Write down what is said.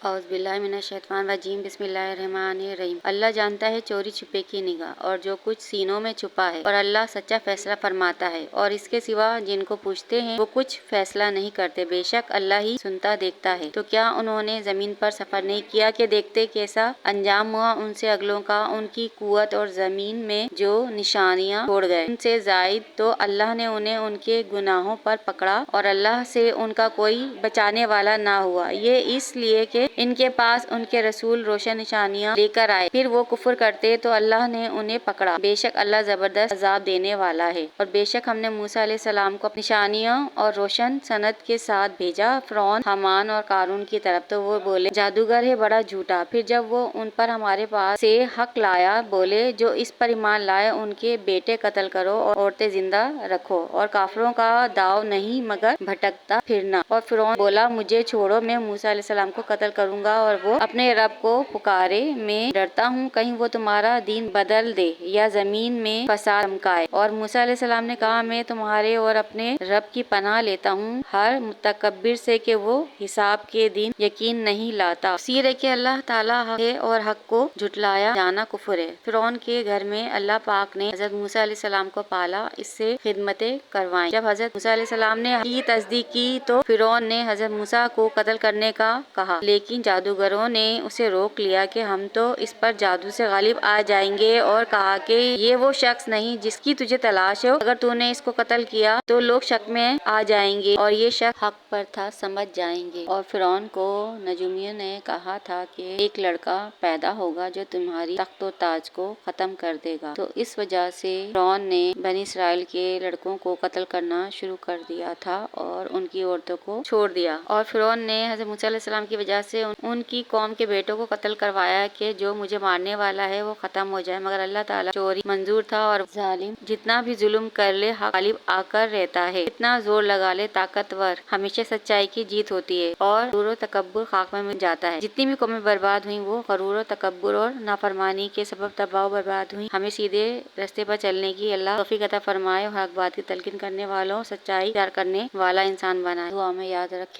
اعوذ باللہ من الشیطان الرجیم بسم اللہ الرحمن الرحیم۔ اللہ جانتا ہے چوری چھپے کی نگاہ اور جو کچھ سینوں میں چھپا ہے، اور اللہ سچا فیصلہ فرماتا ہے، اور اس کے سوا جن کو پوچھتے ہیں وہ کچھ فیصلہ نہیں کرتے، بے شک اللہ ہی سنتا دیکھتا ہے۔ تو کیا انہوں نے زمین پر سفر نہیں کیا کہ دیکھتے کیسا انجام ہوا ان سے اگلوں کا، ان کی قوت اور زمین میں جو نشانیاں چھوڑ گئے ان سے زائد، تو اللہ نے انہیں ان کے گناہوں پر پکڑا اور اللہ سے ان کا کوئی بچانے والا نہ ہوا۔ یہ اس لیے کہ ان کے پاس ان کے رسول روشن نشانیاں لے کر آئے، پھر وہ کفر کرتے تو اللہ نے انہیں پکڑا۔ بے شک اللہ زبردست عذاب دینے والا ہے۔ اور بے شک ہم نے موسیٰ علیہ السلام کو نشانیاں اور روشن سند کے ساتھ بھیجا فرعون، حامان اور قارون کی طرف، تو وہ بولے جادوگر ہے بڑا جھوٹا۔ پھر جب وہ ان پر ہمارے پاس سے حق لایا، بولے جو اس پر ایمان لائے ان کے بیٹے قتل کرو اور عورتیں زندہ رکھو، اور کافروں کا داؤ نہیں مگر بھٹکتا پھرنا۔ اور فرعون بولا مجھے چھوڑو، میں موسیٰ علیہ السلام کو قتل کروں گا اور وہ اپنے رب کو پکارے، میں ڈرتا ہوں کہیں وہ تمہارا دین بدل دے یا زمین میں فساد چمکائے۔ اور موسیٰ علیہ السلام نے کہا میں تمہارے اور اپنے رب کی پناہ لیتا ہوں ہر متکبر سے کہ وہ حساب کے دن یقین نہیں لاتا۔ تفسیر ہے کہ اللہ تعالیٰ حق ہے اور حق کو جھٹلایا جانا کفر ہے۔ فرعون کے گھر میں اللہ پاک نے حضرت موسیٰ علیہ السلام کو پالا، اس سے خدمتیں کروائیں۔ جب حضرت موسیٰ علیہ السلام نے حق کی تصدیق کی تو فرعون نے حضرت موسیٰ کو قتل کرنے کا کہا، لیکن جادوگروں نے اسے روک لیا کہ ہم تو اس پر جادو سے غالب آ جائیں گے، اور کہا کہ یہ وہ شخص نہیں جس کی تجھے تلاش ہے، اگر تو نے اس کو قتل کیا تو لوگ شک میں آ جائیں گے اور یہ شخص حق پر تھا سمجھ جائیں گے۔ اور فرعون کو نجومیوں نے کہا تھا کہ ایک لڑکا پیدا ہوگا جو تمہاری تخت و تاج کو ختم کر دے گا، تو اس وجہ سے فرعون نے بنی اسرائیل کے لڑکوں کو قتل کرنا شروع کر دیا تھا اور ان کی عورتوں کو چھوڑ دیا۔ اور فرعون نے حضرت موسیٰ علیہ السلام کی وجہ سے ان کی قوم کے بیٹوں کو قتل کروایا کہ جو مجھے مارنے والا ہے وہ ختم ہو جائے، مگر اللہ تعالیٰ چوری منظور تھا، اور ظالم جتنا بھی ظلم کر لے حق غالب آ کر رہتا ہے، جتنا زور لگا لے طاقتور ہمیشہ سچائی کی جیت ہوتی ہے، اور غرور و تکبر خاک میں مل جاتا ہے۔ جتنی بھی قومیں برباد ہوئیں وہ غرور و تکبر اور نافرمانی کے سبب تباہ و برباد ہوئیں۔ ہمیں سیدھے راستے پر چلنے کی اللہ توفیق عطا فرمائے اور حق بات کی تلقین کرنے والوں، سچائی اختیار کرنے والا انسان بنائے۔ دعا میں یاد رکھیں۔